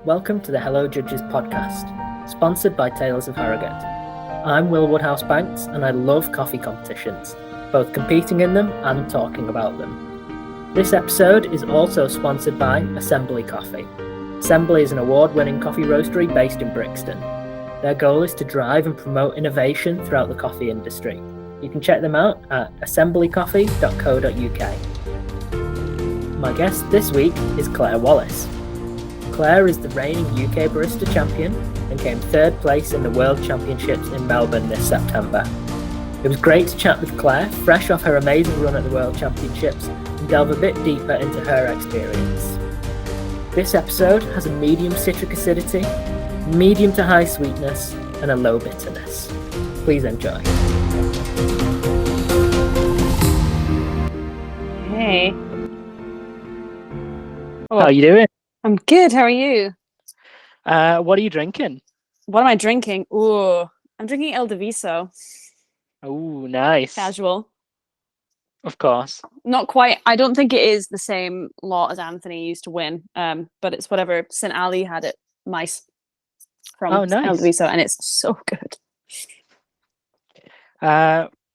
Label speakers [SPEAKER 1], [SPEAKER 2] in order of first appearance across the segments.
[SPEAKER 1] Welcome to the Hello Judges podcast, sponsored by Taylors of Harrogate. I'm Woodhouse-Banks and I love coffee competitions, both competing in them and talking about them. This episode is also sponsored by Assembly Coffee. Assembly is an award-winning coffee roastery based in Brixton. Their goal is to drive and promote innovation throughout the coffee industry. You can check them out at assemblycoffee.co.uk. My guest this week is Claire Wallace. Claire is the reigning UK Barista champion and came third place in the World Championships in Melbourne this September. It was great to chat with Claire, fresh off her amazing run at the World Championships, and delve a bit deeper into her experience. This episode has a medium citric acidity, medium to high sweetness, and a low bitterness. Please enjoy.
[SPEAKER 2] Hey.
[SPEAKER 1] How are you doing?
[SPEAKER 2] I'm good. How are you?
[SPEAKER 1] What are you drinking?
[SPEAKER 2] What am I drinking? Ooh, I'm drinking El Diviso.
[SPEAKER 1] Oh, nice.
[SPEAKER 2] Casual.
[SPEAKER 1] Of course.
[SPEAKER 2] Not quite. I don't think it is the same lot as Anthony used to win. But it's whatever St. Ali had at Mice from El Diviso, and it's so good.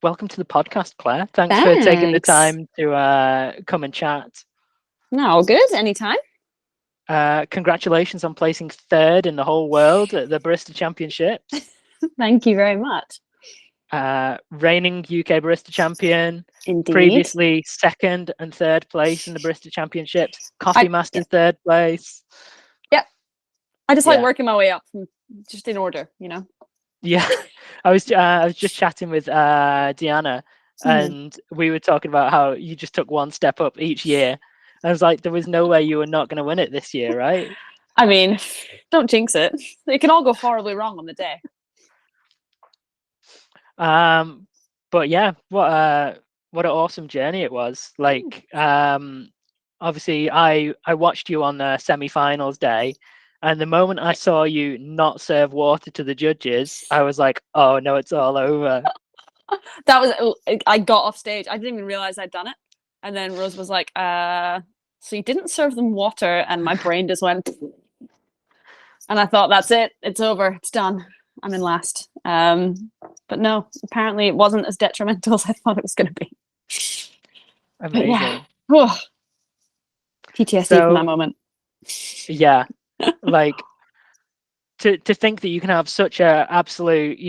[SPEAKER 1] Welcome to the podcast, Claire. Thanks for taking the time to come and chat.
[SPEAKER 2] No, good. Anytime.
[SPEAKER 1] Congratulations on placing third in the whole world at the Barista Championships.
[SPEAKER 2] Thank you very much.
[SPEAKER 1] Reigning UK Barista champion.
[SPEAKER 2] Indeed.
[SPEAKER 1] Previously second and third place in the Barista Championships. Coffee Masters third place.
[SPEAKER 2] Yep. I just like working my way up, just in order, you know.
[SPEAKER 1] Yeah, I was just chatting with Deanna, and we were talking about how you just took one step up each year. I was like, there was no way you were not going to win it this year, right?
[SPEAKER 2] I mean, don't jinx it. It can all go horribly wrong on the day.
[SPEAKER 1] But yeah, what an awesome journey it was. Like, obviously, I watched you on the semi-finals day, and the moment I saw you not serve water to the judges, I was like, oh no, it's all over.
[SPEAKER 2] I got off stage. I didn't even realize I'd done it. And then Rose was like, so you didn't serve them water? And my brain just went, and I thought, that's it. It's over. It's done. I'm in last. But no, apparently it wasn't as detrimental as I thought it was going to be.
[SPEAKER 1] Amazing.
[SPEAKER 2] Yeah. Oh, PTSD from that moment.
[SPEAKER 1] Yeah. Like, to think that you can have such a absolute,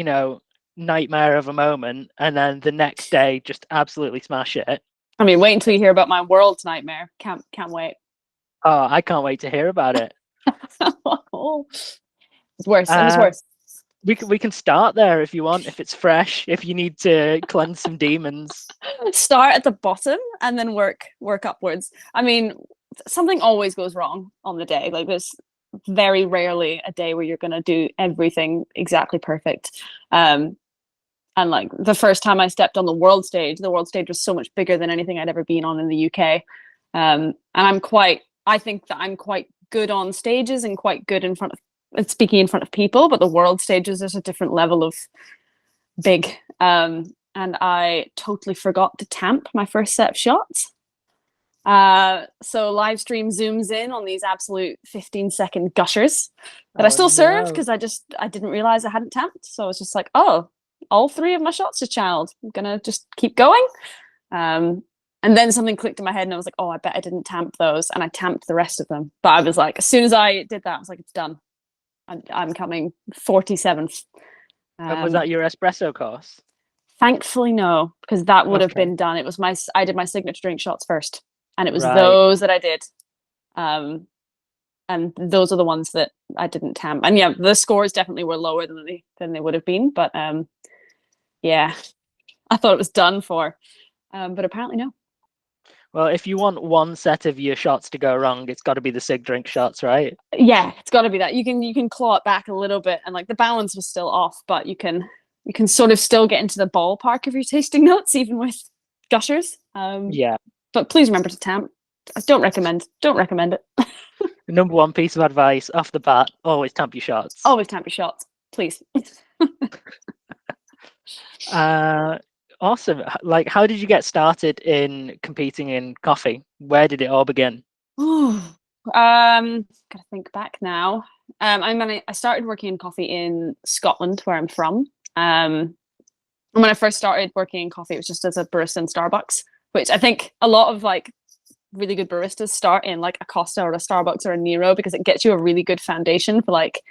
[SPEAKER 1] nightmare of a moment, and then the next day just absolutely smash it.
[SPEAKER 2] I mean, wait until you hear about my world's nightmare. Can't wait.
[SPEAKER 1] Oh, I can't wait to hear about it.
[SPEAKER 2] It's worse. It was worse.
[SPEAKER 1] We can start there if you want, if it's fresh, if you need to cleanse some demons.
[SPEAKER 2] Start at the bottom and then work upwards. I mean, something always goes wrong on the day. Like, there's very rarely a day where you're going to do everything exactly perfect. And like the first time I stepped on the world stage was so much bigger than anything I'd ever been on in the UK. And I think that I'm quite good on stages and quite good speaking in front of people, but the world stages, there's a different level of big. And I totally forgot to tamp my first set of shots. So live stream zooms in on these absolute 15-second gushers that I still served because I didn't realize I hadn't tamped. So I was just like, oh, all three of my shots are channeled. I'm gonna just keep going. And then something clicked in my head and I was like, oh, I bet I didn't tamp those. And I tamped the rest of them. But I was like, as soon as I did that, I was like, it's done. I'm coming 47th.
[SPEAKER 1] Was that your espresso course?
[SPEAKER 2] Thankfully, no, because that would have been done. It was I did my signature drink shots first, and it was those that I did. And those are the ones that I didn't tamp. And yeah, the scores definitely were lower than they would have been. But yeah, I thought it was done for. But apparently no.
[SPEAKER 1] Well, if you want one set of your shots to go wrong, it's got to be the sig drink shots, right?
[SPEAKER 2] Yeah, it's got to be that. You can claw it back a little bit, and like the balance was still off, but you can sort of still get into the ballpark of your tasting notes, even with gushers.
[SPEAKER 1] Yeah.
[SPEAKER 2] But please remember to tamp. I don't recommend it.
[SPEAKER 1] The number one piece of advice off the bat: always tamp your shots.
[SPEAKER 2] Always tamp your shots, please.
[SPEAKER 1] Awesome. Like, how did you get started in competing in coffee? Where did it all begin?
[SPEAKER 2] Oh Gotta think back now. I started working in coffee in Scotland, where I'm from. And when I first started working in coffee, it was just as a barista in Starbucks, which I think a lot of like really good baristas start in like a Costa or a Starbucks or a Nero, because it gets you a really good foundation for like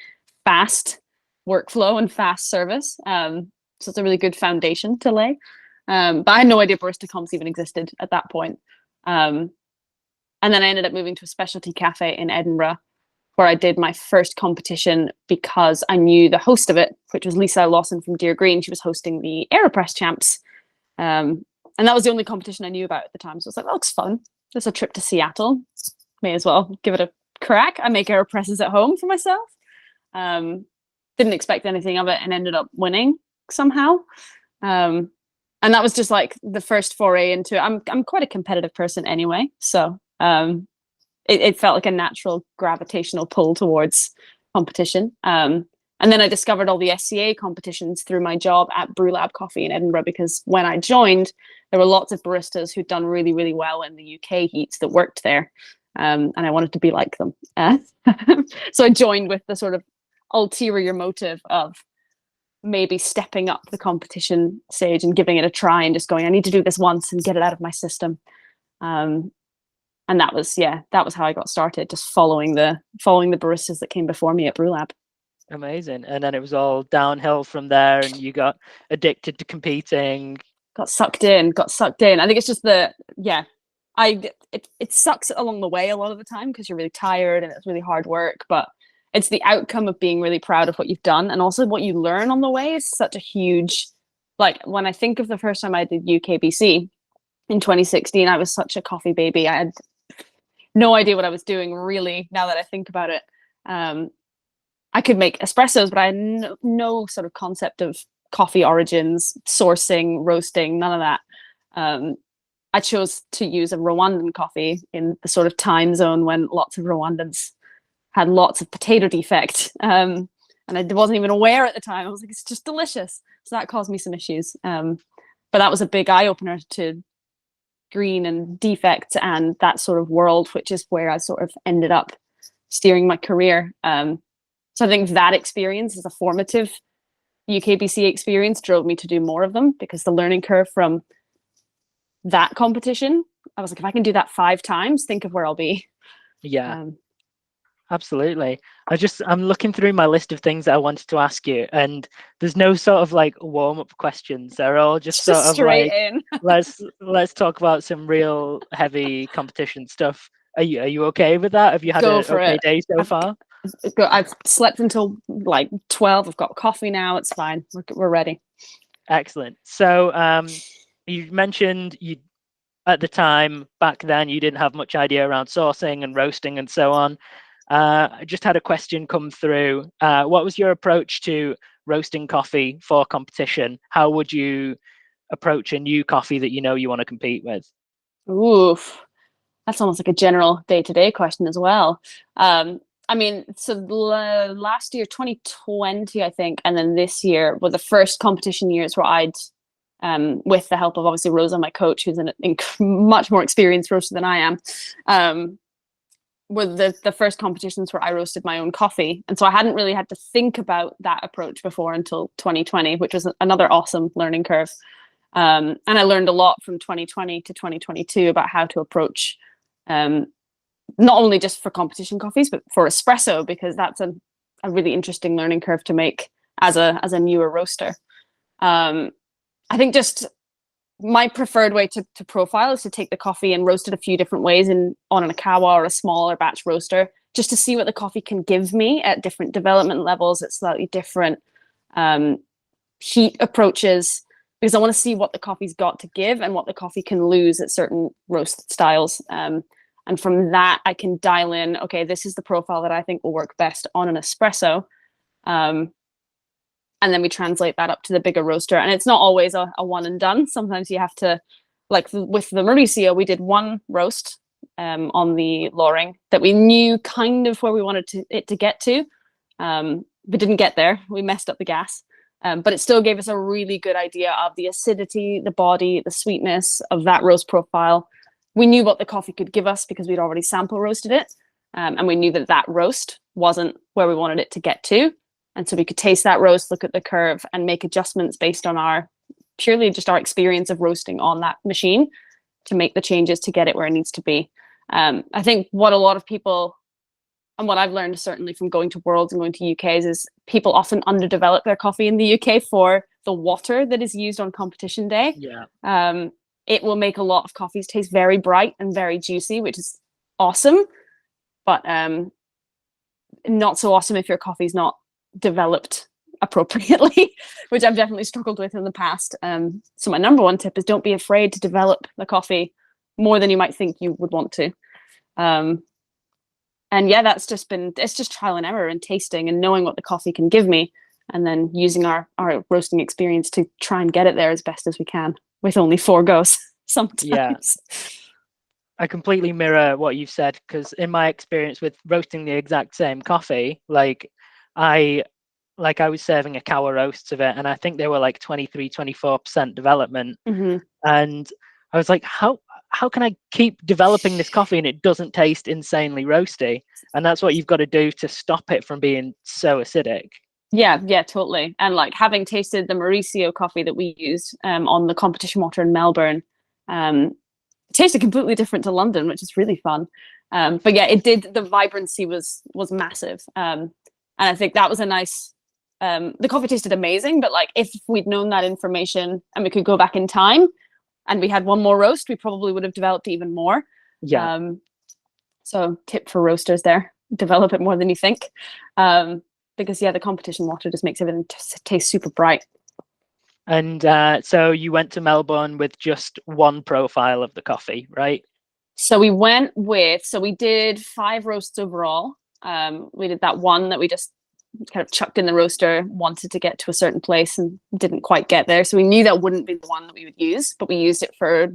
[SPEAKER 2] fast workflow and fast service. So it's a really good foundation to lay. But I had no idea barista comps even existed at that point. And then I ended up moving to a specialty cafe in Edinburgh, where I did my first competition because I knew the host of it, which was Lisa Lawson from Deer Green. She was hosting the AeroPress Champs. And that was the only competition I knew about at the time. So I was like, that looks fun. There's a trip to Seattle. May as well give it a crack. I make AeroPresses at home for myself. Didn't expect anything of it and ended up winning somehow. And that was just like the first foray into it. I'm quite a competitive person anyway. So it felt like a natural gravitational pull towards competition. And then I discovered all the SCA competitions through my job at Brewlab Coffee in Edinburgh, because when I joined, there were lots of baristas who'd done really, really well in the UK heats that worked there. And I wanted to be like them. So I joined with the sort of ulterior motive of maybe stepping up the competition stage and giving it a try and just going, I need to do this once and get it out of my system. And that was how I got started, just following the baristas that came before me at Brewlab.
[SPEAKER 1] Amazing. And then it was all downhill from there, and you got addicted to competing.
[SPEAKER 2] Got sucked in. I think it's just it sucks along the way a lot of the time, because you're really tired and it's really hard work, but it's the outcome of being really proud of what you've done, and also what you learn on the way is such a huge, like when I think of the first time I did UKBC in 2016, I was such a coffee baby. I had no idea what I was doing, really, now that I think about it. I could make espressos, but I had no sort of concept of coffee origins, sourcing, roasting, none of that. I chose to use a Rwandan coffee in the sort of time zone when lots of Rwandans had lots of potato defect. And I wasn't even aware at the time. I was like, it's just delicious. So that caused me some issues. But that was a big eye-opener to green and defects and that sort of world, which is where I sort of ended up steering my career. So I think that experience as a formative UKBC experience drove me to do more of them, because the learning curve from that competition, I was like, if I can do that 5 times, think of where I'll be.
[SPEAKER 1] Yeah, absolutely. I'm looking through my list of things that I wanted to ask you, and there's no sort of like warm-up questions. They're all just sort of
[SPEAKER 2] straight
[SPEAKER 1] like,
[SPEAKER 2] in.
[SPEAKER 1] let's talk about some real heavy competition stuff. Are you okay with that? Have you had an okay day so far?
[SPEAKER 2] I've slept until like 12. I've got coffee now. It's fine. We're ready.
[SPEAKER 1] Excellent. So you mentioned you at the time back then you didn't have much idea around sourcing and roasting and so on. I just had a question come through. What was your approach to roasting coffee for competition? How would you approach a new coffee that you know you want to compete with?
[SPEAKER 2] Oof, that's almost like a general day-to-day question as well. I mean, so last year, 2020, I think, and then this year were the first competition years where I'd, with the help of obviously Rosa, my coach, who's a much more experienced roaster than I am, were the first competitions where I roasted my own coffee. And so I hadn't really had to think about that approach before until 2020, which was another awesome learning curve. And I learned a lot from 2020 to 2022 about how to approach not only just for competition coffees, but for espresso, because that's a really interesting learning curve to make as a newer roaster. I think just my preferred way to profile is to take the coffee and roast it a few different ways on an Akawa or a smaller batch roaster, just to see what the coffee can give me at different development levels, at slightly different heat approaches, because I want to see what the coffee's got to give and what the coffee can lose at certain roast styles. And from that, I can dial in, okay, this is the profile that I think will work best on an espresso. And then we translate that up to the bigger roaster. And it's not always a one and done. Sometimes you have to, like with the Mauricio, we did one roast on the Loring that we knew kind of where we wanted it to get to. But didn't get there. We messed up the gas. But it still gave us a really good idea of the acidity, the body, the sweetness of that roast profile. We knew what the coffee could give us because we'd already sample roasted it. and we knew that that roast wasn't where we wanted it to get to. And so we could taste that roast, look at the curve, and make adjustments based on our purely just our experience of roasting on that machine to make the changes to get it where it needs to be. I think what a lot of people, and what I've learned certainly from going to Worlds and going to UKs, is people often underdevelop their coffee in the UK for the water that is used on competition day.
[SPEAKER 1] Yeah.
[SPEAKER 2] It will make a lot of coffees taste very bright and very juicy, which is awesome, but not so awesome if your coffee's not developed appropriately, which I've definitely struggled with in the past. So my number one tip is don't be afraid to develop the coffee more than you might think you would want to. And yeah, it's just trial and error and tasting and knowing what the coffee can give me, and then using our roasting experience to try and get it there as best as we can with only 4 goes sometimes.
[SPEAKER 1] Yeah. I completely mirror what you've said, because in my experience with roasting the exact same coffee, I was serving a cow roasts of it, and I think they were like 23-24% development.
[SPEAKER 2] Mm-hmm.
[SPEAKER 1] And I was like, how can I keep developing this coffee and it doesn't taste insanely roasty? And that's what you've got to do to stop it from being so acidic.
[SPEAKER 2] Yeah, totally. And like having tasted the Mauricio coffee that we used on the competition water in Melbourne, it tasted completely different to London, which is really fun. But yeah, the vibrancy was massive. And I think that was a nice, the coffee tasted amazing, but like if we'd known that information and we could go back in time and we had one more roast, we probably would have developed even more.
[SPEAKER 1] Yeah.
[SPEAKER 2] So tip for roasters there, develop it more than you think. Because yeah, the competition water just makes everything taste super bright.
[SPEAKER 1] And so you went to Melbourne with just one profile of the coffee, right?
[SPEAKER 2] So we did 5 roasts overall. We did that one that we just kind of chucked in the roaster, wanted to get to a certain place and didn't quite get there. So we knew that wouldn't be the one that we would use, but we used it for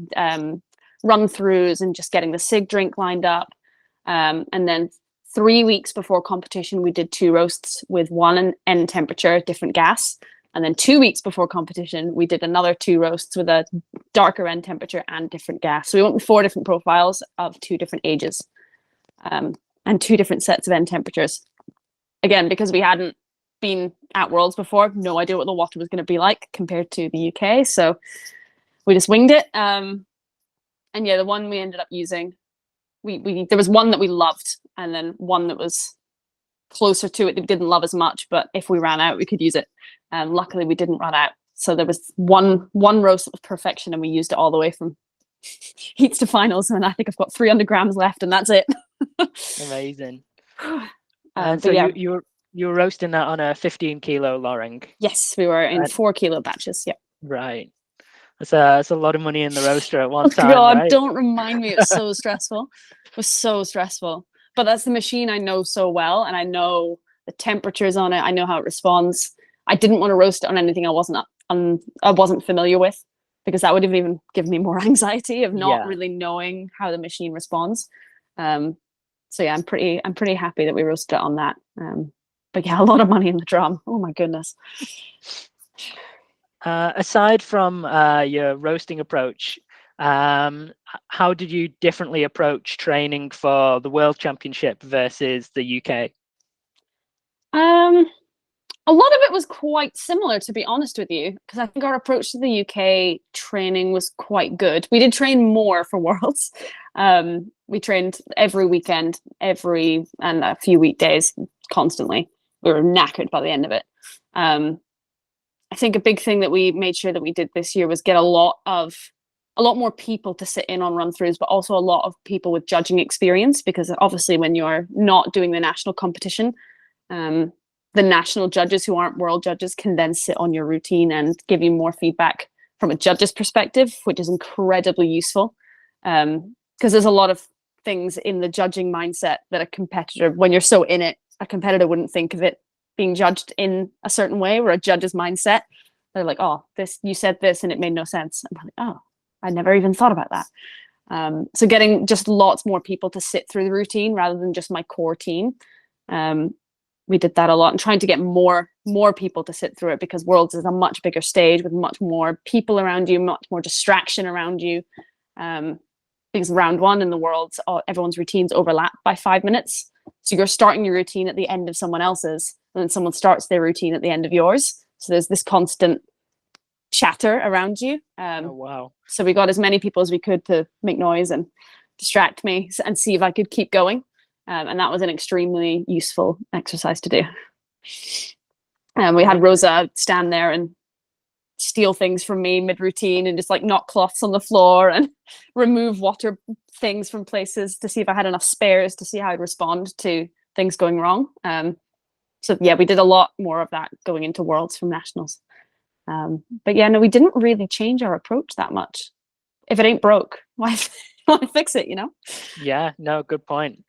[SPEAKER 2] run-throughs and just getting the SIG drink lined up. And then 3 weeks before competition, we did 2 roasts with one end temperature, different gas. And then 2 weeks before competition, we did another 2 roasts with a darker end temperature and different gas. So we went with 4 different profiles of 2 different ages, and 2 different sets of end temperatures. Again, because we hadn't been at Worlds before, no idea what the water was going to be like compared to the UK. So we just winged it. And yeah, the one we ended up using, there was one that we loved, and then one that was closer to it that we didn't love as much, but if we ran out, we could use it. And luckily we didn't run out. So there was one roast that was perfection, and we used it all the way from heats to finals. And I think I've got 300 grams left, and that's it.
[SPEAKER 1] Amazing. And so yeah, you were roasting that on a 15 kilo Loring.
[SPEAKER 2] Yes, we were in 4 kilo batches. Yeah.
[SPEAKER 1] Right. That's a lot of money in the roaster at one time.
[SPEAKER 2] God,
[SPEAKER 1] right?
[SPEAKER 2] Don't remind me. It's so stressful. It was so stressful. But that's the machine I know so well, and I know the temperatures on it. I know how it responds. I didn't want to roast it on anything I wasn't familiar with, because that would have even given me more anxiety of not really knowing how the machine responds. So yeah, I'm pretty happy that we roasted it on that. But yeah, a lot of money in the drum. Oh my goodness.
[SPEAKER 1] Aside from your roasting approach, how did you differently approach training for the World Championship versus the UK?
[SPEAKER 2] A lot of it was quite similar, to be honest with you, because I think our approach to the UK training was quite good. We did train more for Worlds. We trained every weekend, and a few weekdays constantly. We were knackered by the end of it. I think a big thing that we made sure that we did this year was get a lot more people to sit in on run-throughs, but also a lot of people with judging experience, because obviously when you're not doing the national competition, the national judges who aren't world judges can then sit on your routine and give you more feedback from a judge's perspective, which is incredibly useful. Because there's a lot of things in the judging mindset that a competitor, when you're so in it, a competitor wouldn't think of it being judged in a certain way, where a judge's mindset, they're like, oh, you said this and it made no sense. I'm like, oh, I never even thought about that. So getting just lots more people to sit through the routine rather than just my core team. We did that a lot, and trying to get more people to sit through it, because Worlds is a much bigger stage with much more people around you, much more distraction around you. because round one in the Worlds, everyone's routines overlap by 5 minutes. So you're starting your routine at the end of someone else's, and then someone starts their routine at the end of yours. So there's this constant chatter around you.
[SPEAKER 1] Oh, wow.
[SPEAKER 2] So we got as many people as we could to make noise and distract me and see if I could keep going. And that was an extremely useful exercise to do. We had Rosa stand there and steal things from me mid-routine and just like knock cloths on the floor and remove water things from places to see if I had enough spares to see how I'd respond to things going wrong. So yeah, we did a lot more of that going into Worlds from Nationals. But yeah, no, we didn't really change our approach that much. If it ain't broke, why fix it, you know?
[SPEAKER 1] Yeah, no, good point.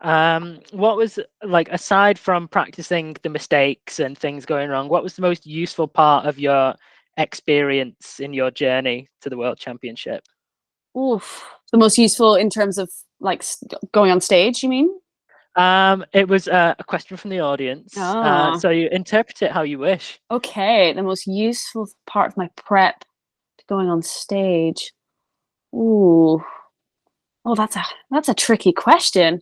[SPEAKER 1] What was, like, aside from practicing the mistakes and things going wrong, what was the most useful part of your experience in your journey to the World Championship?
[SPEAKER 2] Oof. The most useful in terms of like going on stage, you mean?
[SPEAKER 1] It was a question from the audience. So you interpret it how you wish.
[SPEAKER 2] Okay, the most useful part of my prep to going on stage. Ooh. Oh, that's a tricky question.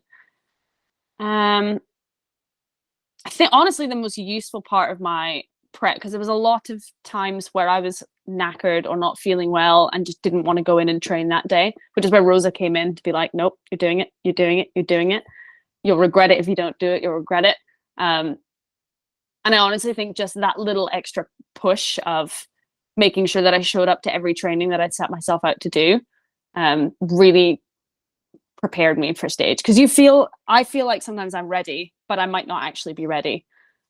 [SPEAKER 2] I think honestly the most useful part of my prep, because there was a lot of times where I was knackered or not feeling well and just didn't want to go in and train that day, which is where Rosa came in to be like, nope, you're doing it, you're doing it, you're doing it. You'll regret it if you don't do it, you'll regret it. And I honestly think just that little extra push of making sure that I showed up to every training that I'd set myself out to do really prepared me for stage, because I feel like sometimes I'm ready, but I might not actually be ready.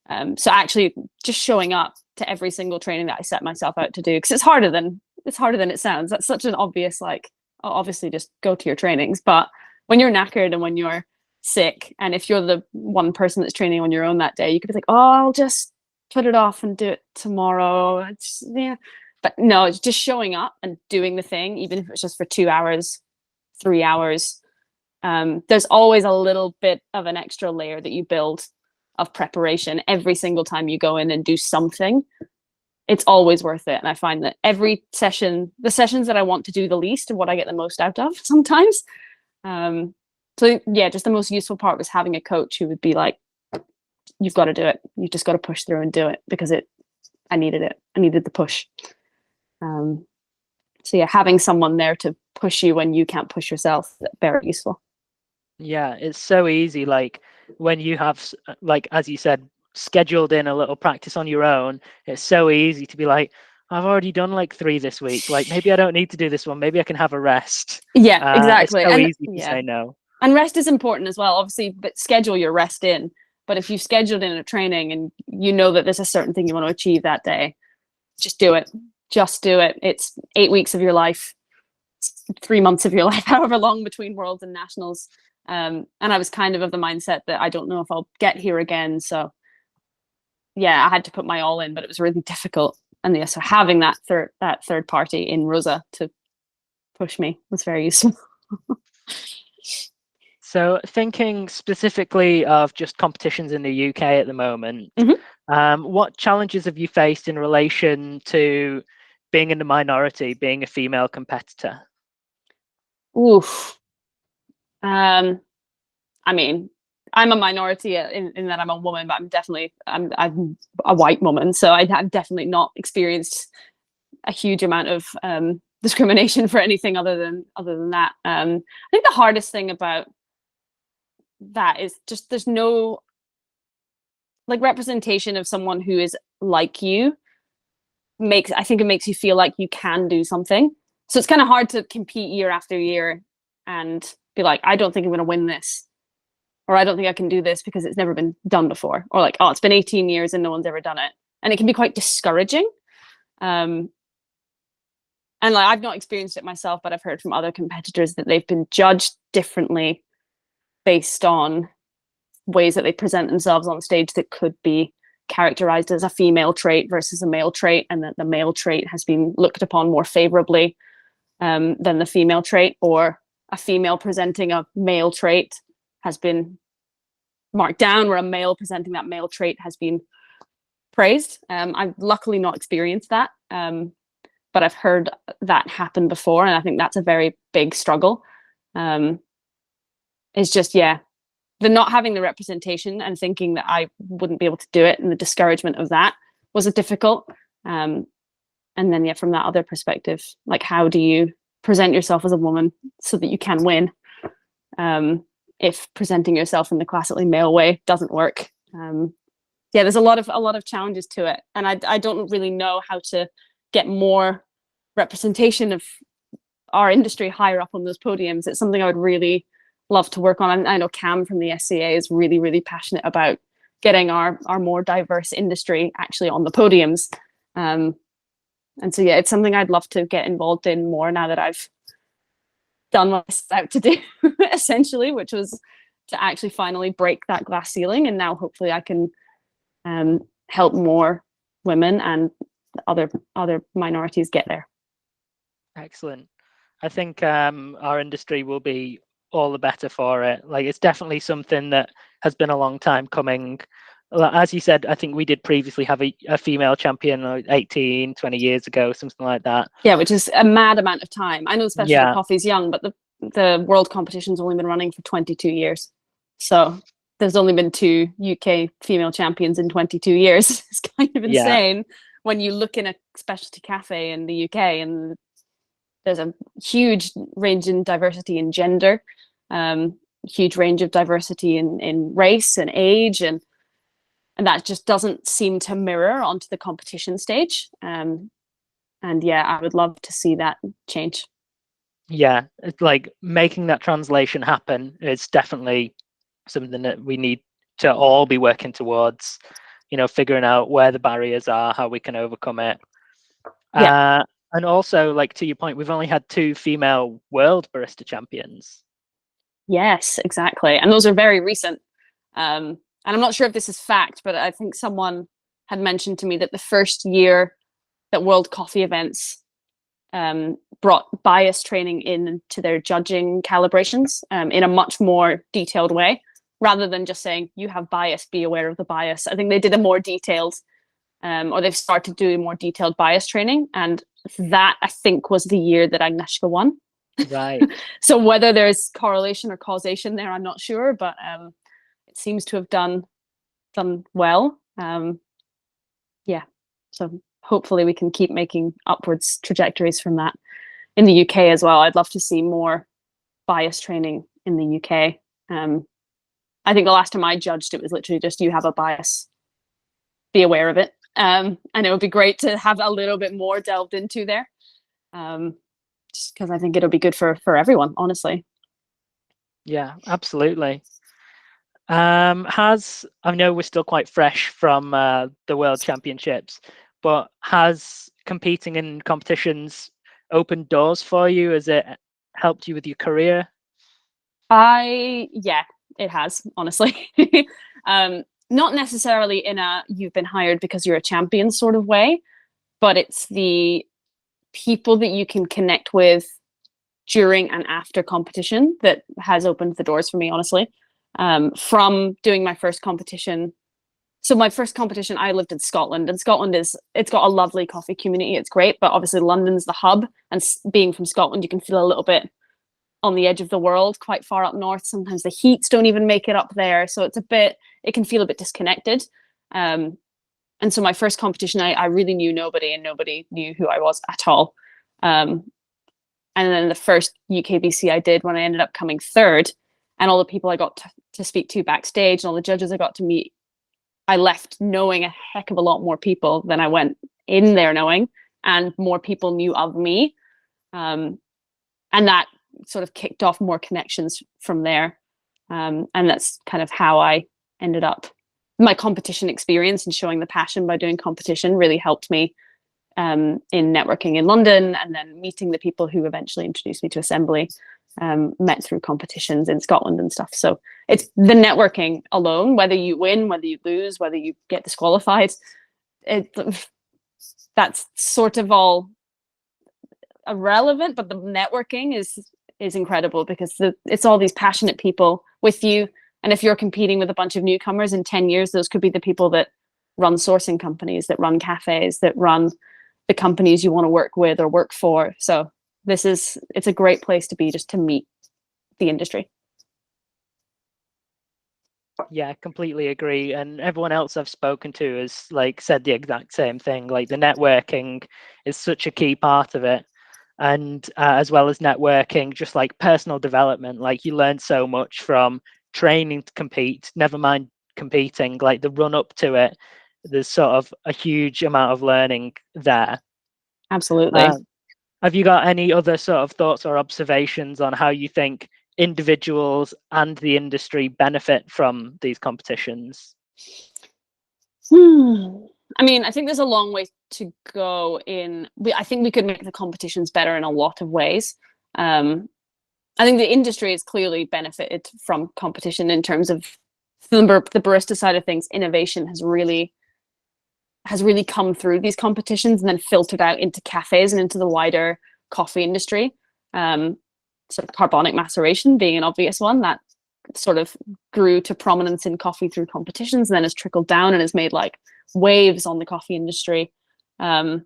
[SPEAKER 2] So actually just showing up to every single training that I set myself out to do, because it's harder than it sounds. That's such an obvious, like, obviously just go to your trainings, but when you're knackered and when you're sick, and if you're the one person that's training on your own that day, you could be like, oh, I'll just put it off and do it tomorrow. Yeah. But no, it's just showing up and doing the thing, even if it's just for 2 hours, 3 hours. There's always a little bit of an extra layer that you build of preparation every single time you go in and do something. It's always worth it. And I find that every session, the sessions that I want to do the least are what I get the most out of sometimes. So yeah, just the most useful part was having a coach who would be like, you've got to do it. You've just got to push through and do it, because I needed it. I needed the push. So yeah, having someone there to push you when you can't push yourself, very useful.
[SPEAKER 1] Yeah, it's so easy. Like when you have, like, as you said, scheduled in a little practice on your own, it's so easy to be like, I've already done like 3 this week. Like maybe I don't need to do this one. Maybe I can have a rest.
[SPEAKER 2] Yeah, exactly.
[SPEAKER 1] It's so
[SPEAKER 2] And
[SPEAKER 1] easy to say no.
[SPEAKER 2] And rest is important as well, obviously, but schedule your rest in. But if you've scheduled in a training and you know that there's a certain thing you want to achieve that day, just do it. Just do it. It's 8 weeks of your life, 3 months of your life, however long between Worlds and Nationals. And I was kind of the mindset that I don't know if I'll get here again. So yeah, I had to put my all in, but it was really difficult. And yeah, so having that third party in Rosa to push me was very useful.
[SPEAKER 1] So thinking specifically of just competitions in the UK at the moment, what challenges have you faced in relation to being in the minority, being a female competitor?
[SPEAKER 2] Oof. I mean, I'm a minority in that I'm a woman, but I'm a white woman, so I've definitely not experienced a huge amount of discrimination for anything other than that. I think the hardest thing about that is just there's no like representation of someone who is like you. I think it makes you feel like you can do something. So it's kind of hard to compete year after year and be like, I don't think I'm going to win this, or I don't think I can do this because it's never been done before, or like, oh, it's been 18 years and no one's ever done it. And it can be quite discouraging. And like, I've not experienced it myself, but I've heard from other competitors that they've been judged differently based on ways that they present themselves on stage that could be characterized as a female trait versus a male trait, and that the male trait has been looked upon more favorably than the female trait, or a female presenting a male trait has been marked down, where a male presenting that male trait has been praised. I've luckily not experienced that, but I've heard that happen before, and I think that's a very big struggle. Is just, yeah, the not having the representation and thinking that I wouldn't be able to do it, and the discouragement of that was a difficult. And then, yeah, from that other perspective, like, how do you present yourself as a woman so that you can win? If presenting yourself in the classically male way doesn't work. Yeah, there's a lot of challenges to it, and I don't really know how to get more representation of our industry higher up on those podiums. It's something I would really love to work on. And I know Cam from the SCA is really, really passionate about getting our more diverse industry actually on the podiums. And so, yeah, it's something I'd love to get involved in more now that I've done what I set out to do, essentially, which was to actually finally break that glass ceiling. And now hopefully I can help more women and other minorities get there.
[SPEAKER 3] Excellent. I think our industry will be all the better for it. Like, it's definitely something that has been a long time coming. As you said, I think we did previously have a female champion 18, 20 years ago, something like that.
[SPEAKER 2] Yeah, which is a mad amount of time. I know specialty coffee's young, but the world competition's only been running for 22 years. So there's only been 2 UK female champions in 22 years. It's kind of insane when you look in a specialty cafe in the UK, and there's a huge range in diversity in gender, huge range of diversity in race and age, and that just doesn't seem to mirror onto the competition stage. And yeah, I would love to see that change.
[SPEAKER 3] Yeah, it's like making that translation happen. It's definitely something that we need to all be working towards, figuring out where the barriers are, how we can overcome it. Yeah. And also, like, to your point, we've only had 2 female world barista champions.
[SPEAKER 2] Yes, exactly. And those are very recent. And I'm not sure if this is fact, but I think someone had mentioned to me that the first year that World Coffee Events brought bias training into their judging calibrations in a much more detailed way, rather than just saying, you have bias, be aware of the bias. I think they did a more detailed, or they've started doing more detailed bias training. And that, I think, was the year that Agnieszka won.
[SPEAKER 3] Right.
[SPEAKER 2] So whether there's correlation or causation there, I'm not sure, but it seems to have done well. Yeah, so hopefully we can keep making upwards trajectories from that in the UK as well. I'd love to see more bias training in the UK. I think the last time I judged, it was literally just, you have a bias, be aware of it. And it would be great to have a little bit more delved into there, just because I think it'll be good for everyone, honestly.
[SPEAKER 3] Yeah, absolutely. I know we're still quite fresh from the World Championships, but has competing in competitions opened doors for you? Has it helped you with your career?
[SPEAKER 2] Yeah, it has, honestly. Not necessarily in a you've been hired because you're a champion sort of way, but it's the people that you can connect with during and after competition that has opened the doors for me, honestly. From doing my first competition. So my first competition, I lived in Scotland, and Scotland it's got a lovely coffee community. It's great, but obviously London's the hub, and being from Scotland, you can feel a little bit on the edge of the world, quite far up north. Sometimes the heats don't even make it up there, so it can feel a bit disconnected. And so my first competition, I really knew nobody, and nobody knew who I was at all. And then the first UKBC I did, when I ended up coming third, and all the people I got to speak to backstage and all the judges I got to meet, I left knowing a heck of a lot more people than I went in there knowing, and more people knew of me. And that sort of kicked off more connections from there. And that's kind of how I ended up. My competition experience and showing the passion by doing competition really helped me in networking in London, and then meeting the people who eventually introduced me to Assembly, met through competitions in Scotland and stuff. So it's the networking alone, whether you win, whether you lose, whether you get disqualified, that's sort of all irrelevant, but the networking is incredible, because it's all these passionate people with you. And if you're competing with a bunch of newcomers in 10 years, those could be the people that run sourcing companies, that run cafes, that run the companies you want to work with or work for. So it's a great place to be, just to meet the industry.
[SPEAKER 3] Yeah, completely agree. And everyone else I've spoken to has like said the exact same thing. Like the networking is such a key part of it. And as well as networking, just like personal development, like you learn so much from training to compete, never mind competing, like the run up to it. There's sort of a huge amount of learning there.
[SPEAKER 2] Absolutely.
[SPEAKER 3] Have you got any other sort of thoughts or observations on how you think individuals and the industry benefit from these competitions?
[SPEAKER 2] I mean, I think there's a long way to go I think we could make the competitions better in a lot of ways. I think the industry has clearly benefited from competition in terms of the barista side of things. Innovation has really come through these competitions and then filtered out into cafes and into the wider coffee industry. Sort of carbonic maceration being an obvious one that sort of grew to prominence in coffee through competitions and then has trickled down and has made like waves on the coffee industry. And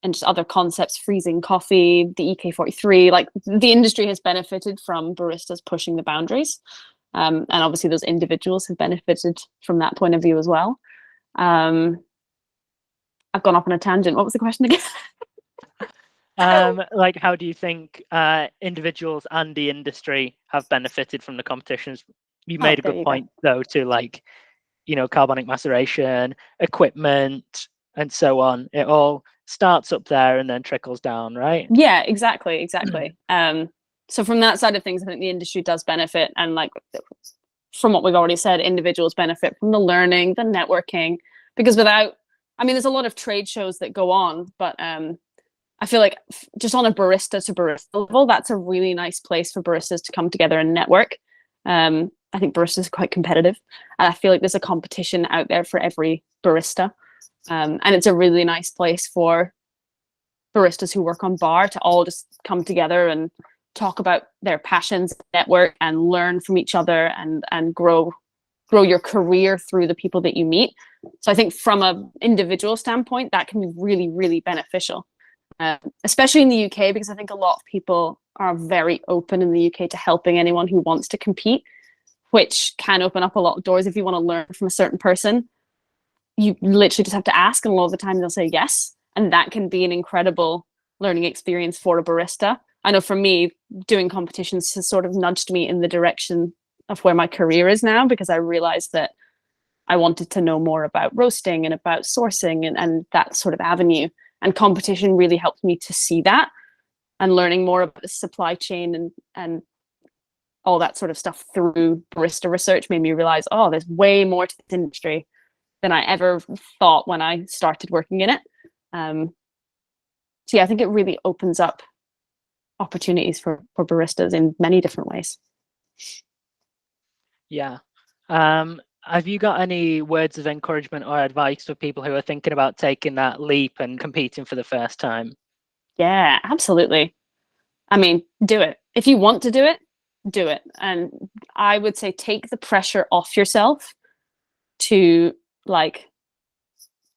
[SPEAKER 2] just other concepts, freezing coffee, the EK43, like the industry has benefited from baristas pushing the boundaries. And obviously those individuals have benefited from that point of view as well. I've gone off on a tangent. What was the question again?
[SPEAKER 3] Like, how do you think individuals and the industry have benefited from the competitions? You made a good point, though, to like, you know, carbonic maceration, equipment, and so on. It all starts up there and then trickles down, right?
[SPEAKER 2] Yeah, exactly. So from that side of things, I think the industry does benefit. And like from what we've already said, individuals benefit from the learning, the networking, because there's a lot of trade shows that go on, but I feel like just on a barista to barista level, that's a really nice place for baristas to come together and network. I think baristas are quite competitive, and I feel like there's a competition out there for every barista. And it's a really nice place for baristas who work on bar to all just come together and talk about their passions, network, and learn from each other and grow your career through the people that you meet. So I think from an individual standpoint, that can be really, really beneficial. Especially in the UK, because I think a lot of people are very open in the UK to helping anyone who wants to compete, which can open up a lot of doors. If you want to learn from a certain person, you literally just have to ask, and a lot of the time they'll say yes, and that can be an incredible learning experience for a barista. I know for me, doing competitions has sort of nudged me in the direction of where my career is now, because I realized that I wanted to know more about roasting and about sourcing and that sort of avenue. And competition really helped me to see that, and learning more about the supply chain and all that sort of stuff through barista research made me realize, oh, there's way more to this industry than I ever thought when I started working in it. So yeah, I think it really opens up opportunities for baristas in many different ways.
[SPEAKER 3] Yeah. Have you got any words of encouragement or advice for people who are thinking about taking that leap and competing for the first time?
[SPEAKER 2] Yeah, absolutely. I mean, do it. If you want to do it, do it. And I would say take the pressure off yourself to like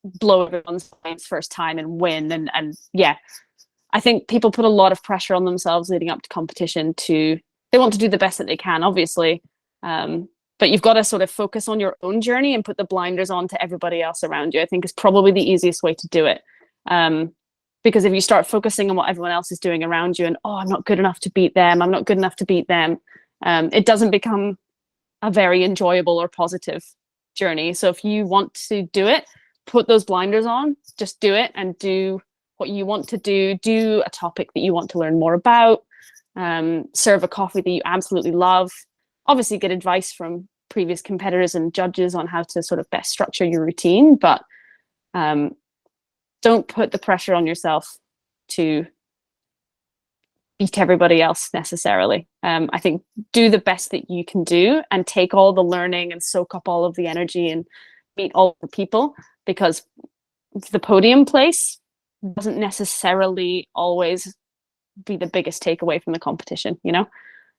[SPEAKER 2] blow everyone's minds first time and win. And yeah, I think people put a lot of pressure on themselves leading up to competition they want to do the best that they can, obviously. But you've got to sort of focus on your own journey and put the blinders on to everybody else around you. I think is probably the easiest way to do it. Because if you start focusing on what everyone else is doing around you and, oh, I'm not good enough to beat them, I'm not good enough to beat them, it doesn't become a very enjoyable or positive journey. So if you want to do it, put those blinders on, just do it and do what you want to do a topic that you want to learn more about, serve a coffee that you absolutely love. Obviously get advice from previous competitors and judges on how to sort of best structure your routine, but don't put the pressure on yourself to beat everybody else necessarily. I think do the best that you can do and take all the learning and soak up all of the energy and meet all the people, because the podium place doesn't necessarily always be the biggest takeaway from the competition, you know?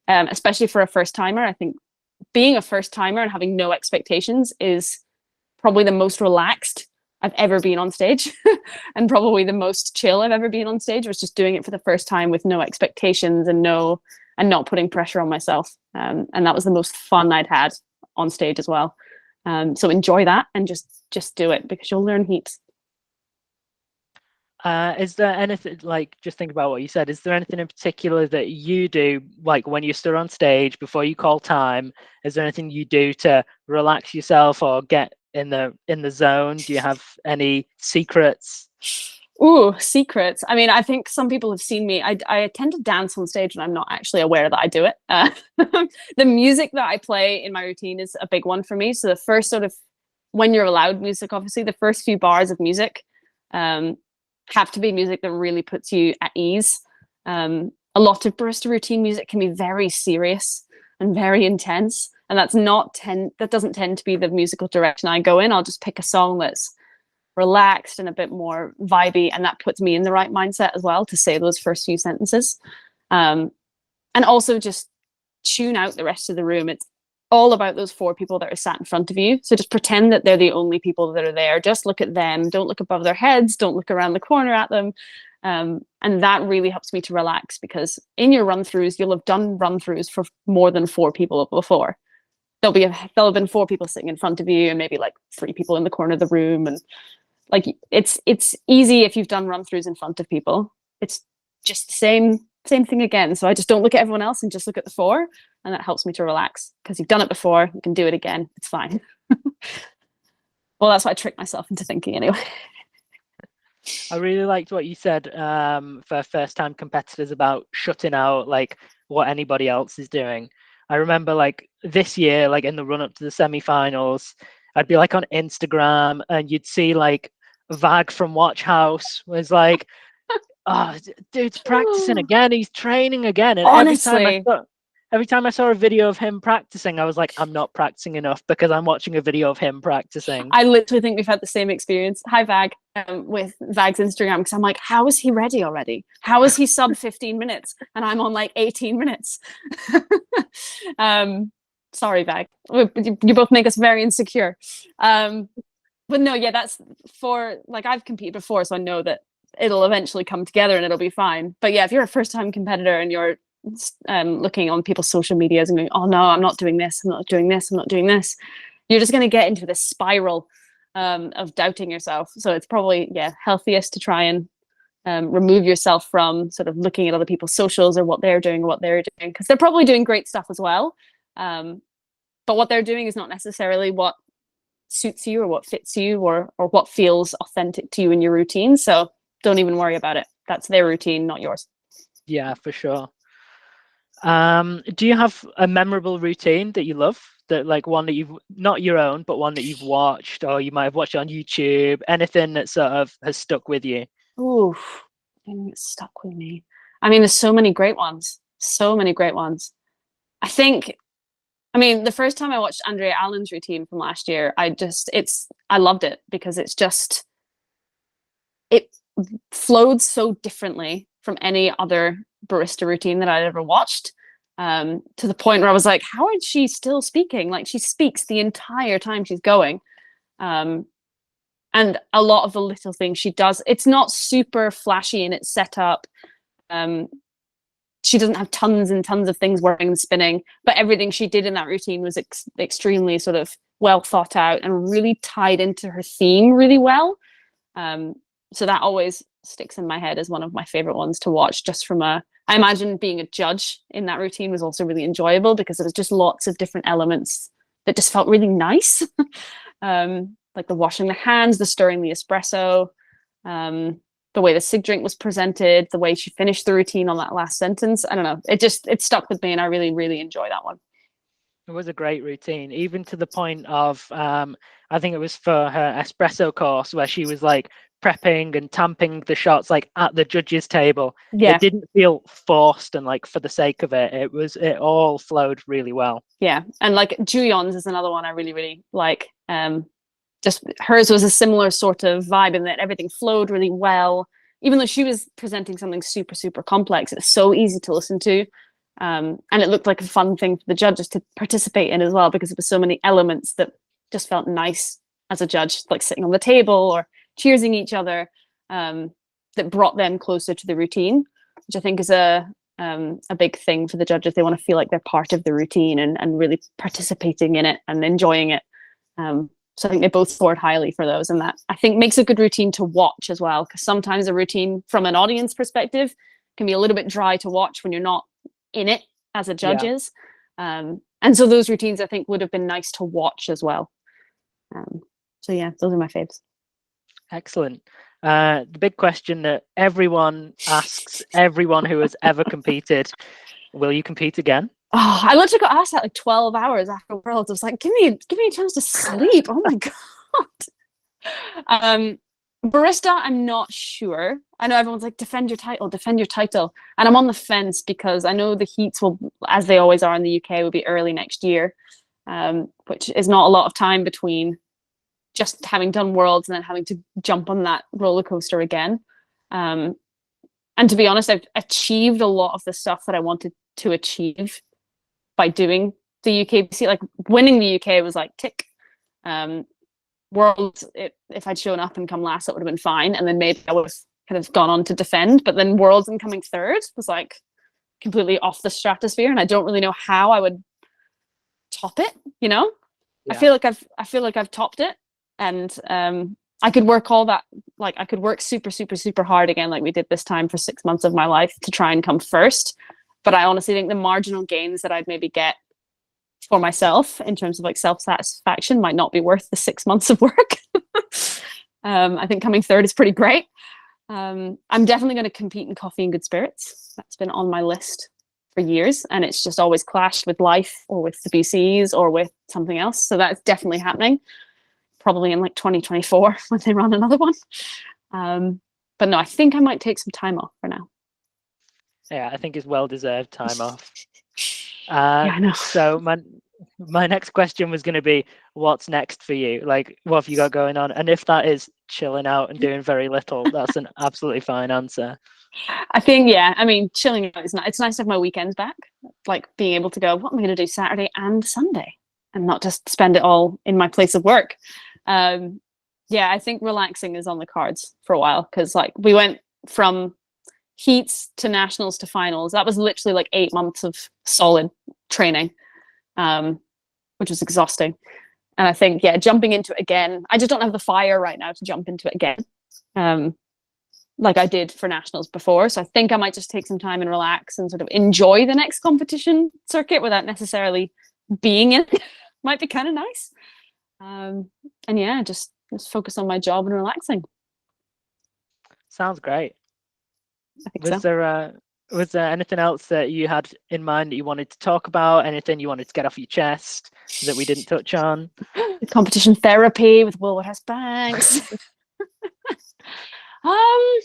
[SPEAKER 2] Especially for a first timer. I think being a first timer and having no expectations is probably the most relaxed I've ever been on stage and probably the most chill I've ever been on stage, was just doing it for the first time with no expectations and no and not putting pressure on myself. And that was the most fun I'd had on stage as well. So enjoy that and just do it, because you'll learn heaps.
[SPEAKER 3] Is there anything, like, just think about what you said, is there anything in particular that you do, like when you're still on stage before you call time? Is there anything you do to relax yourself or get in the zone? Do you have any secrets?
[SPEAKER 2] Ooh, secrets. I mean, I think some people have seen me. I tend to dance on stage and I'm not actually aware that I do it. The music that I play in my routine is a big one for me. So the first sort of, when you're allowed music, obviously, the first few bars of music have to be music that really puts you at ease. A lot of barista routine music can be very serious and very intense, and that doesn't tend to be the musical direction I go in. I'll just pick a song that's relaxed and a bit more vibey, and that puts me in the right mindset as well to say those first few sentences. And also just tune out the rest of the room. It's all about those 4 people that are sat in front of you. So just pretend that they're the only people that are there. Just look at them. Don't look above their heads. Don't look around the corner at them. And that really helps me to relax, because in your run-throughs, you'll have done run-throughs for more than 4 people before. There'll have been 4 people sitting in front of you and maybe like 3 people in the corner of the room. And like, it's easy if you've done run-throughs in front of people. It's just the same thing again. So I just don't look at everyone else and just look at the 4, and that helps me to relax, because you've done it before, you can do it again, it's fine. Well, that's what I trick myself into thinking anyway.
[SPEAKER 3] I really liked what you said for first-time competitors about shutting out like what anybody else is doing. I remember like this year, like in the run-up to the semi-finals, I'd be like on Instagram and you'd see like Vag from Watch House was like, oh, dude's practicing again, he's training again. And
[SPEAKER 2] Honestly,
[SPEAKER 3] every time I saw a video of him practicing, I was like, I'm not practicing enough because I'm watching a video of him practicing.
[SPEAKER 2] I literally think we've had the same experience. Hi, Vag, with Vag's Instagram, because I'm like, how is he ready already? How is he sub 15 minutes? And I'm on like 18 minutes. Sorry, Vag. You both make us very insecure. But no, yeah, that's for, like, I've competed before, so I know that it'll eventually come together and it'll be fine. But yeah, if you're a first-time competitor and you're looking on people's social medias and going, oh no, I'm not doing this, I'm not doing this, I'm not doing this, you're just going to get into this spiral of doubting yourself. So it's probably, yeah, healthiest to try and remove yourself from sort of looking at other people's socials or what they're doing, because they're probably doing great stuff as well. But what they're doing is not necessarily what suits you or what fits you or what feels authentic to you in your routine. So don't even worry about it. That's their routine, not yours.
[SPEAKER 3] Yeah, for sure. Do you have a memorable routine that you love, that like one that you've, not your own, but one that you've watched, or you might have watched on YouTube, anything that sort of has stuck with you?
[SPEAKER 2] Ooh, anything that stuck with me. I mean, there's so many great ones. I mean, the first time I watched Andrea Allen's routine from last year, I loved it, because it flowed so differently from any other barista routine that I'd ever watched, to the point where I was like, how is she still speaking? Like, she speaks the entire time she's going. And a lot of the little things she does, it's not super flashy in its setup. She doesn't have tons and tons of things working and spinning, but everything she did in that routine was extremely sort of well thought out and really tied into her theme really well. So that always sticks in my head as one of my favorite ones to watch. Just from I imagine being a judge in that routine was also really enjoyable, because there was just lots of different elements that just felt really nice. Like the washing the hands, the stirring the espresso, the way the sig drink was presented, the way she finished the routine on that last sentence. I don't know. It stuck with me, and I really, really enjoy that one.
[SPEAKER 3] It was a great routine, even to the point of, I think it was for her espresso course, where she was like prepping and tamping the shots like at the judges table.
[SPEAKER 2] Yeah.
[SPEAKER 3] It didn't feel forced and like for the sake of it. It all flowed really well.
[SPEAKER 2] Yeah. And like Juyon's is another one I really, really like. Just hers was a similar sort of vibe in that everything flowed really well. Even though she was presenting something super, super complex, it's so easy to listen to. And it looked like a fun thing for the judges to participate in as well, because there were so many elements that just felt nice as a judge, like sitting on the table or cheersing each other, that brought them closer to the routine, which I think is a a big thing for the judges. They want to feel like they're part of the routine and really participating in it and enjoying it. So I think they both scored highly for those, and that I think makes a good routine to watch as well, because sometimes a routine from an audience perspective can be a little bit dry to watch when you're not in it as a judge is. And so those routines I think would have been nice to watch as well. So yeah, those are my faves.
[SPEAKER 3] Excellent. The big question that everyone asks, everyone who has ever competed, will you compete again?
[SPEAKER 2] Oh, I literally got asked that like 12 hours after Worlds. I was like, give me a chance to sleep. Oh my God. Barista, I'm not sure. I know everyone's like, defend your title. And I'm on the fence because I know the heats will, as they always are in the UK, will be early next year, which is not a lot of time between just having done Worlds and then having to jump on that roller coaster again. And to be honest, I've achieved a lot of the stuff that I wanted to achieve by doing the UKBC. Like winning the UK was like tick. Worlds, if I'd shown up and come last, that would have been fine. And then maybe I would have kind of gone on to defend. But then Worlds and coming third was like completely off the stratosphere. And I don't really know how I would top it, you know? Yeah. I feel like I've topped it. And I could work all that, like I could work super, super, super hard again, like we did this time for 6 months of my life to try and come first. But I honestly think the marginal gains that I'd maybe get for myself in terms of like self-satisfaction might not be worth the 6 months of work. I think coming third is pretty great. I'm definitely going to compete in coffee and good spirits. That's been on my list for years, and it's just always clashed with life or with the BCs or with something else. So that's definitely happening. Probably in like 2024 when they run another one. But no, I think I might take some time off for now.
[SPEAKER 3] Yeah, I think it's well-deserved time off.
[SPEAKER 2] Yeah, I know.
[SPEAKER 3] So my next question was going to be, what's next for you? Like, what have you got going on? And if that is chilling out and doing very little, that's an absolutely fine answer.
[SPEAKER 2] I think, yeah, I mean, chilling out is nice. It's nice to have my weekends back. Like being able to go, what am I going to do Saturday and Sunday? And not just spend it all in my place of work. Yeah, I think relaxing is on the cards for a while, because like we went from heats to nationals to finals. That was literally like 8 months of solid training, which was exhausting. And I think, yeah, jumping into it again, I just don't have the fire right now to jump into it again, like I did for nationals before. So I think I might just take some time and relax and sort of enjoy the next competition circuit without necessarily being in it. Might be kind of nice. And yeah, just focus on my job and relaxing.
[SPEAKER 3] Sounds great.
[SPEAKER 2] I think
[SPEAKER 3] Was there anything else that you had in mind that you wanted to talk about? Anything you wanted to get off your chest that we didn't touch on?
[SPEAKER 2] Competition therapy with Woodhouse-Banks. Trying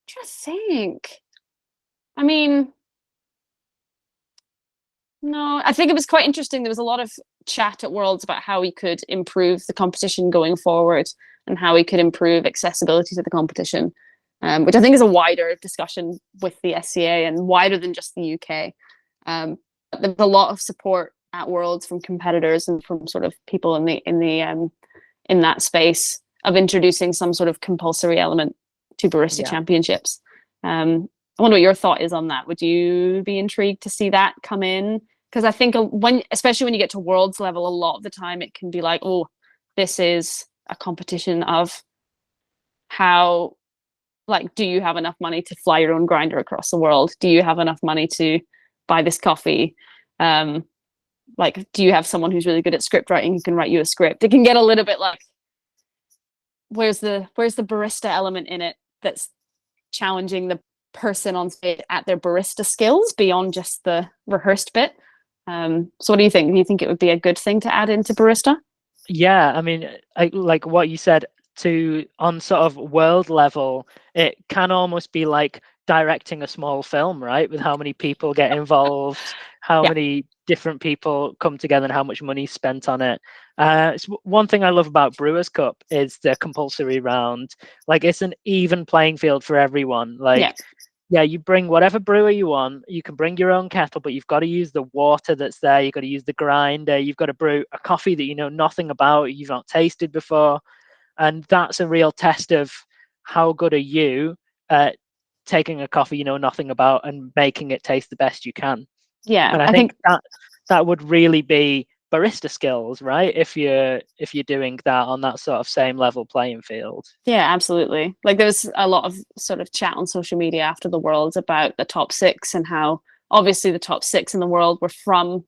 [SPEAKER 2] to think. I mean, no, I think it was quite interesting. There was a lot of chat at Worlds about how we could improve the competition going forward and how we could improve accessibility to the competition, which I think is a wider discussion with the SCA and wider than just the UK. But there's a lot of support at Worlds from competitors and from sort of people in that space of introducing some sort of compulsory element to barista championships. I wonder what your thought is on that. Would you be intrigued to see that come in? Because I think especially when you get to Worlds level, a lot of the time it can be like, oh, this is a competition of how, like, do you have enough money to fly your own grinder across the world? Do you have enough money to buy this coffee? Like, do you have someone who's really good at script writing who can write you a script? It can get a little bit like, where's the barista element in it that's challenging the person on stage at their barista skills beyond just the rehearsed bit. So what do you think? Do you think it would be a good thing to add into barista?
[SPEAKER 3] Yeah, I mean, like what you said, on sort of world level, it can almost be like directing a small film, right? With how many people get involved, how many different people come together, and how much money spent on it. It's one thing I love about Brewers Cup is the compulsory round. Like, it's an even playing field for everyone. Like, yeah, you bring whatever brewer you want. You can bring your own kettle, but you've got to use the water that's there. You've got to use the grinder. You've got to brew a coffee that you know nothing about, you've not tasted before. And that's a real test of how good are you at taking a coffee you know nothing about and making it taste the best you can.
[SPEAKER 2] Yeah,
[SPEAKER 3] And I think that would really be barista skills, right? If you're doing that on that sort of same level playing field.
[SPEAKER 2] Yeah, absolutely. Like there was a lot of sort of chat on social media after the Worlds about the top six and how obviously the top six in the world were from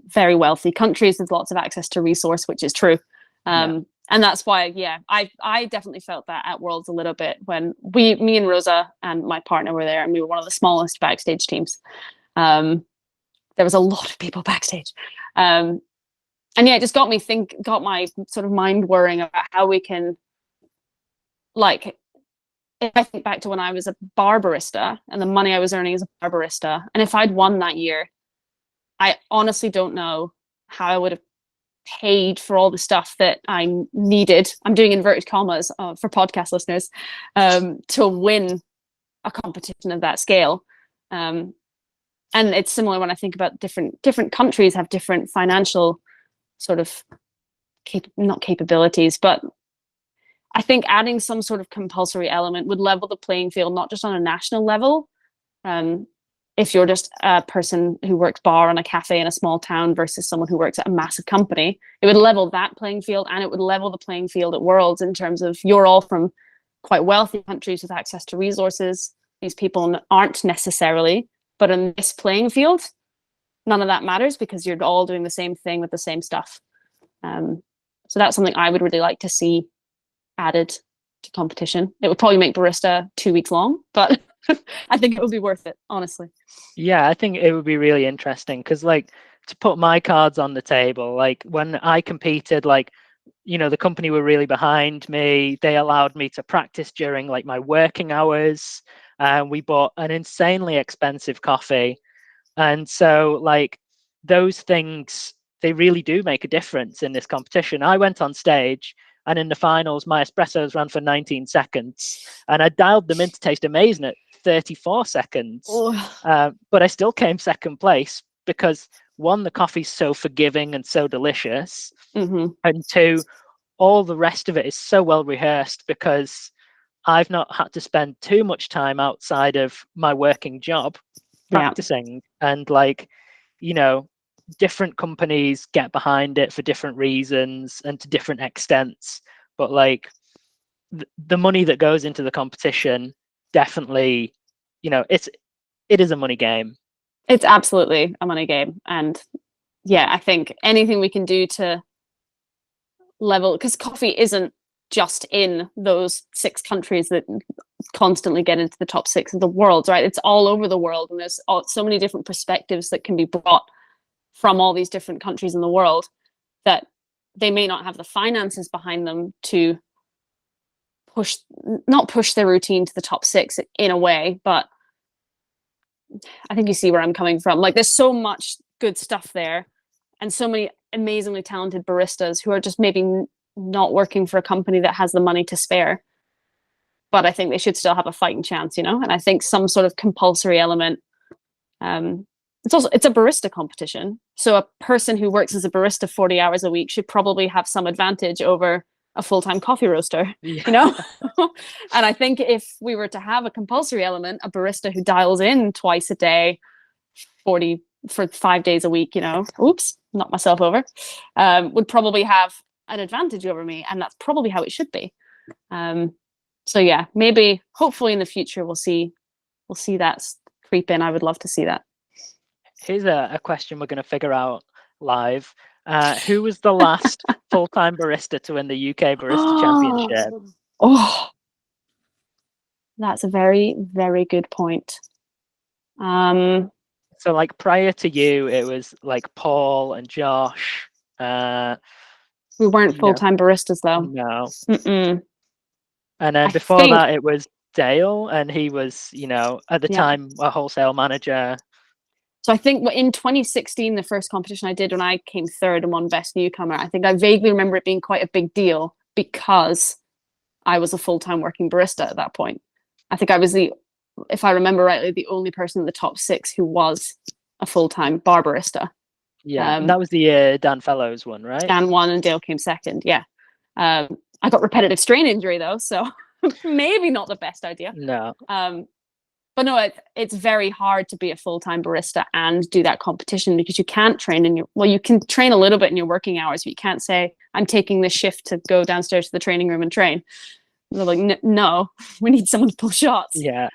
[SPEAKER 2] very wealthy countries with lots of access to resource, which is true. And that's why, I definitely felt that at Worlds a little bit when me and Rosa and my partner were there, and we were one of the smallest backstage teams. There was a lot of people backstage. And yeah, it just got my sort of mind worrying about how we can, like, if I think back to when I was a bar barista and the money I was earning as a bar barista, and if I'd won that year, I honestly don't know how I would have paid for all the stuff that I needed. I'm doing inverted commas for podcast listeners, to win a competition of that scale. And it's similar when I think about different countries have different financial sort of not capabilities, but I think adding some sort of compulsory element would level the playing field, not just on a national level. If you're just a person who works bar on a cafe in a small town versus someone who works at a massive company, it would level that playing field, and it would level the playing field at Worlds in terms of you're all from quite wealthy countries with access to resources. These people aren't necessarily, but in this playing field, none of that matters because you're all doing the same thing with the same stuff. So that's something I would really like to see added to competition. It would probably make Barista 2 weeks long, but I think it would be worth it, honestly.
[SPEAKER 3] Yeah, I think it would be really interesting because, like, to put my cards on the table, like when I competed, like, you know, the company were really behind me. They allowed me to practice during like my working hours. We bought an insanely expensive coffee. And so like those things, they really do make a difference in this competition. I went on stage and in the finals, my espressos ran for 19 seconds and I dialed them in to taste amazing at 34 seconds. But I still came second place because one, the coffee's so forgiving and so delicious. And two, all the rest of it is so well rehearsed because I've not had to spend too much time outside of my working job practicing. And like, you know, different companies get behind it for different reasons and to different extents. But like the money that goes into the competition definitely, you know, it is a money game.
[SPEAKER 2] It's absolutely a money game. And yeah, I think anything we can do to level, because coffee isn't just in those 6 countries that constantly get into the top 6 of the world, right? It's all over the world, and there's so many different perspectives that can be brought from all these different countries in the world that they may not have the finances behind them to not push their routine to the top 6 in a way, but I think you see where I'm coming from. Like there's so much good stuff there and so many amazingly talented baristas who are just maybe not working for a company that has the money to spare, but I think they should still have a fighting chance, you know? And I think some sort of compulsory element, it's a barista competition. So a person who works as a barista 40 hours a week should probably have some advantage over a full-time coffee roaster, you know? And I think if we were to have a compulsory element, a barista who dials in twice a day, 40 for 5 days a week, you know, oops, knocked myself over, would probably have an advantage over me. And that's probably how it should be. So yeah, maybe hopefully in the future we'll see that creep in. I would love to see that.
[SPEAKER 3] Here's a question we're going to figure out live. Who was the last full-time barista to win the UK Barista Championship?
[SPEAKER 2] Oh, that's a very, very good point.
[SPEAKER 3] So like prior to you, it was like Paul and Josh.
[SPEAKER 2] We weren't full-time baristas though.
[SPEAKER 3] No.
[SPEAKER 2] Mm-mm.
[SPEAKER 3] And then before that, it was Dale, and he was, you know, at the time a wholesale manager.
[SPEAKER 2] So I think in 2016, the first competition I did when I came third and won Best Newcomer, I think I vaguely remember it being quite a big deal because I was a full-time working barista at that point. I think I was if I remember rightly, the only person in the top 6 who was a full-time bar barista.
[SPEAKER 3] Yeah, and that was the year Dan Fellows won, right?
[SPEAKER 2] Dan won and Dale came second, yeah. I got repetitive strain injury though, so maybe not the best idea.
[SPEAKER 3] No.
[SPEAKER 2] But no, it's very hard to be a full-time barista and do that competition, because you can't train you can train a little bit in your working hours, but you can't say, I'm taking this shift to go downstairs to the training room and train. And they're like, no, we need someone to pull shots.
[SPEAKER 3] Yeah.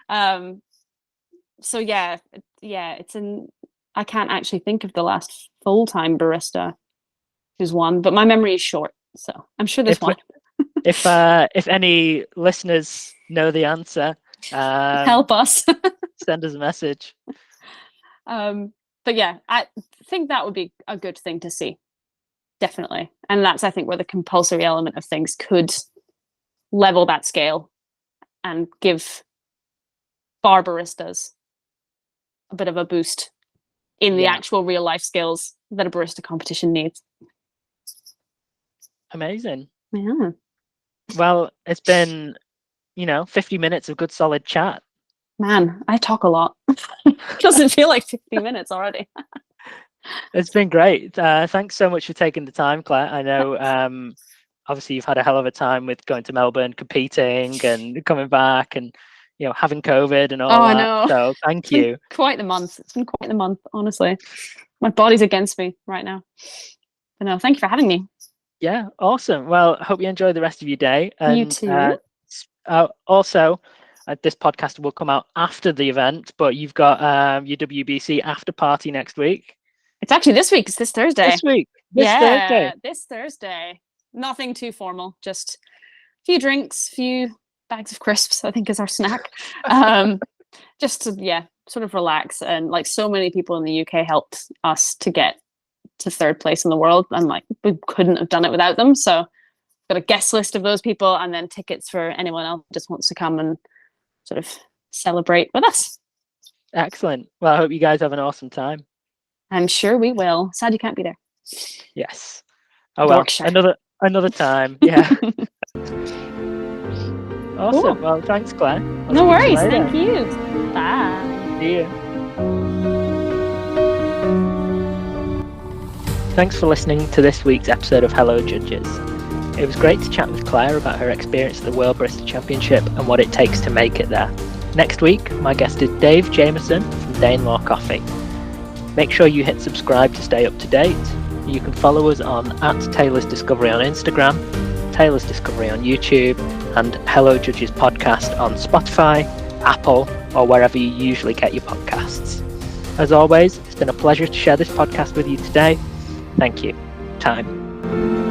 [SPEAKER 2] So yeah, I can't actually think of the last full-time barista who's won, but my memory is short, so I'm sure there's one.
[SPEAKER 3] If any listeners know the answer,
[SPEAKER 2] help us.
[SPEAKER 3] send us a message.
[SPEAKER 2] But yeah, I think that would be a good thing to see, definitely. And that's, I think, where the compulsory element of things could level that scale and give bar baristas a bit of a boost in the actual real life skills that a barista competition needs. Amazing. Yeah.
[SPEAKER 3] Well, it's been 50 minutes of good solid chat.
[SPEAKER 2] Man, I talk a lot. Doesn't feel like 50 minutes already.
[SPEAKER 3] It's been great. Thanks so much for taking the time, Claire. I know obviously you've had a hell of a time with going to Melbourne, competing and coming back, and having COVID and all that.
[SPEAKER 2] I know.
[SPEAKER 3] So thank you.
[SPEAKER 2] Quite the month. It's been quite the month, honestly. My body's against me right now. But no, thank you for having me.
[SPEAKER 3] Yeah, awesome. Well, I hope you enjoy the rest of your day. And,
[SPEAKER 2] you too.
[SPEAKER 3] Also, this podcast will come out after the event, but you've got your WBC after party next week.
[SPEAKER 2] It's actually this week. It's this Thursday.
[SPEAKER 3] This week. Thursday.
[SPEAKER 2] This Thursday. Nothing too formal. Just a few drinks, few bags of crisps, I think, is our snack. Just to, sort of relax. And like so many people in the UK helped us to get to third place in the world, and like we couldn't have done it without them. So got a guest list of those people, and then tickets for anyone else who just wants to come and sort of celebrate with us.
[SPEAKER 3] Excellent. Well, I hope you guys have an awesome time.
[SPEAKER 2] I'm sure we will. Sad you can't be there.
[SPEAKER 3] Yes. Oh well, another time. Yeah. Awesome. Cool. Well, thanks, Claire.
[SPEAKER 2] No worries. Thank you. Bye.
[SPEAKER 3] See you. Thanks for listening to this week's episode of Hello Judges. It was great to chat with Claire about her experience at the World Barista Championship and what it takes to make it there. Next week, my guest is Dave Jameson from Danelaw Coffee. Make sure you hit subscribe to stay up to date. You can follow us on @Taylors Discovery on Instagram, Taylors Discovery on YouTube, and Hello Judges Podcast on Spotify, Apple, or wherever you usually get your podcasts. As always, it's been a pleasure to share this podcast with you today. Thank you. Time.